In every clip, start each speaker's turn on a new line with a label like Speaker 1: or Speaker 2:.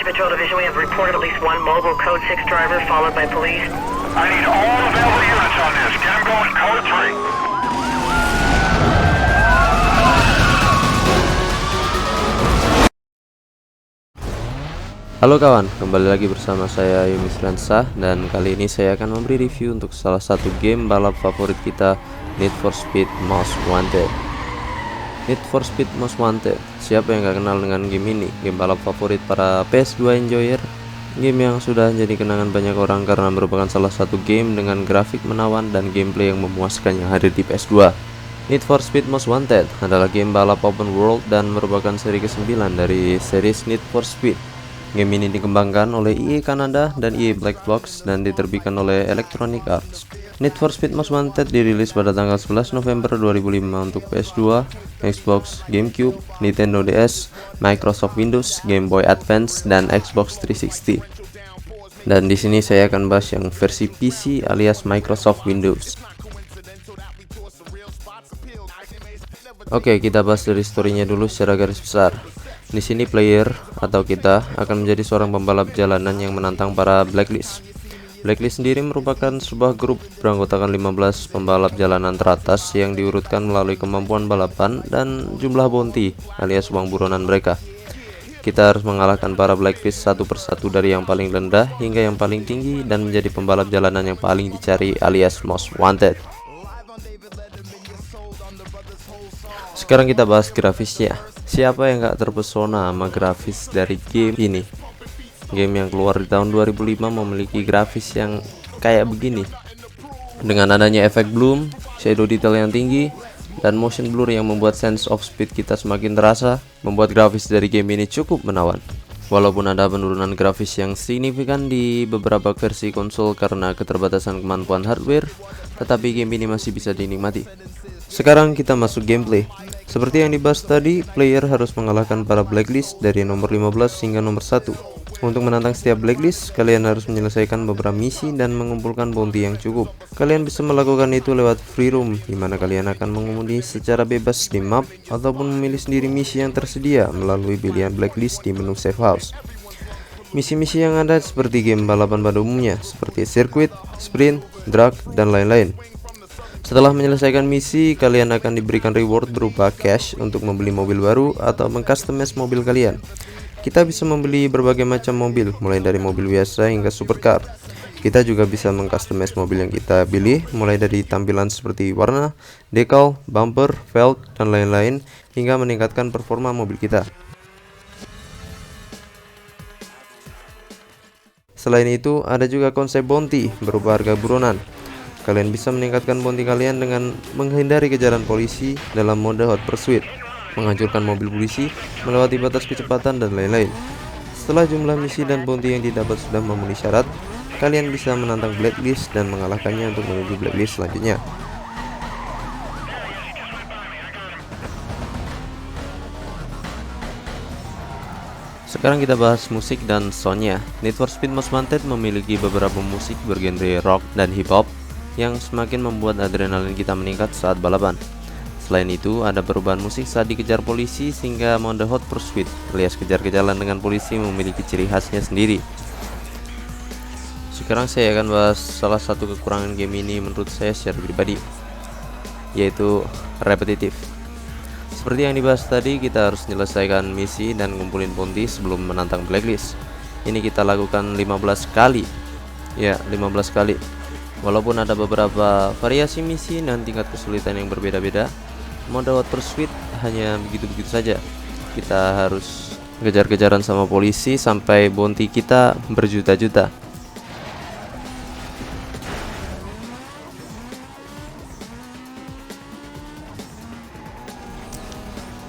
Speaker 1: Attention Patrol Division, we have reported at least one mobile Code 6 driver followed by police.
Speaker 2: I need all available units on this. Get them going, Code 3.
Speaker 3: Halo kawan, kembali lagi bersama saya Yumis Ransa, dan kali ini saya akan memberi review untuk salah satu game balap favorit kita, Need for Speed Most Wanted. Need for Speed Most Wanted, siapa yang gak kenal dengan game ini? Game balap favorit para PS2 enjoyer, game yang sudah jadi kenangan banyak orang karena merupakan salah satu game dengan grafik menawan dan gameplay yang memuaskan yang hadir di PS2. Need for Speed Most Wanted adalah game balap open world dan merupakan seri ke-9 dari series Need for Speed. Game ini dikembangkan oleh EA Kanada dan EA Black Box dan diterbitkan oleh Electronic Arts. Need for Speed Most Wanted dirilis pada tanggal 11 November 2005 untuk PS2, Xbox, GameCube, Nintendo DS, Microsoft Windows, Game Boy Advance, dan Xbox 360. Dan di sini saya akan bahas yang versi PC alias Microsoft Windows. Oke, kita bahas dari story-nya dulu secara garis besar. Di sini player atau kita akan menjadi seorang pembalap jalanan yang menantang para Blacklist. Blacklist sendiri merupakan sebuah grup beranggotakan 15 pembalap jalanan teratas yang diurutkan melalui kemampuan balapan dan jumlah bounty alias uang buronan mereka. Kita harus mengalahkan para Blacklist satu persatu dari yang paling rendah hingga yang paling tinggi dan menjadi pembalap jalanan yang paling dicari alias Most Wanted. Sekarang kita bahas grafisnya. Siapa yang gak terpesona sama grafis dari game ini? Game yang keluar di tahun 2005 memiliki grafis yang kayak begini, dengan adanya efek bloom, shadow detail yang tinggi, dan motion blur yang membuat sense of speed kita semakin terasa, membuat grafis dari game ini cukup menawan. Walaupun ada penurunan grafis yang signifikan di beberapa versi konsol karena keterbatasan kemampuan hardware, tetapi game ini masih bisa dinikmati. Sekarang kita masuk gameplay. Seperti yang dibahas tadi, player harus mengalahkan para Blacklist dari nomor 15 hingga nomor 1. Untuk menantang setiap Blacklist, kalian harus menyelesaikan beberapa misi dan mengumpulkan bounty yang cukup. Kalian bisa melakukan itu lewat free roam, di mana kalian akan mengemudi secara bebas di map ataupun memilih sendiri misi yang tersedia melalui pilihan Blacklist di menu save house. Misi-misi yang ada seperti game balapan pada umumnya, seperti sirkuit, sprint, drag, dan lain-lain. Setelah menyelesaikan misi, kalian akan diberikan reward berupa cash untuk membeli mobil baru atau mengcustomize mobil kalian. Kita bisa membeli berbagai macam mobil, mulai dari mobil biasa hingga supercar. Kita juga bisa mengcustomize mobil yang kita pilih, mulai dari tampilan seperti warna, decal, bumper, velg, dan lain-lain, hingga meningkatkan performa mobil kita. Selain itu, ada juga konsep bounty berupa harga buronan. Kalian bisa meningkatkan bounty kalian dengan menghindari kejaran polisi dalam mode hot pursuit, menghancurkan mobil polisi, melewati batas kecepatan, dan lain-lain. Setelah jumlah misi dan bounty yang didapat sudah memenuhi syarat, kalian bisa menantang Blacklist dan mengalahkannya untuk menuju Blacklist selanjutnya. Sekarang kita bahas musik dan soundnya. Need for Speed Most Wanted memiliki beberapa musik bergenre rock dan hip hop yang semakin membuat adrenalin kita meningkat saat balapan. Selain itu, ada perubahan musik saat dikejar polisi sehingga mode hot pursuit alias kejar-kejaran dengan polisi memiliki ciri khasnya sendiri. Sekarang saya akan bahas salah satu kekurangan game ini menurut saya secara pribadi, yaitu repetitif. Seperti yang dibahas tadi, kita harus menyelesaikan misi dan ngumpulin bounty sebelum menantang Blacklist. Ini kita lakukan 15 kali. Ya, 15 kali. Walaupun ada beberapa variasi misi dan tingkat kesulitan yang berbeda-beda, mode hot pursuit hanya begitu-begitu saja. Kita harus kejar-kejaran sama polisi sampai bounty kita berjuta-juta.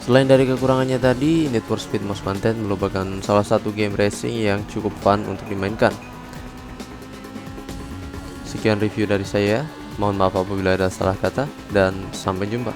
Speaker 3: Selain dari kekurangannya tadi, Need for Speed Most Wanted merupakan salah satu game racing yang cukup fun untuk dimainkan. Sekian review dari saya, mohon maaf apabila ada salah kata, dan sampai jumpa.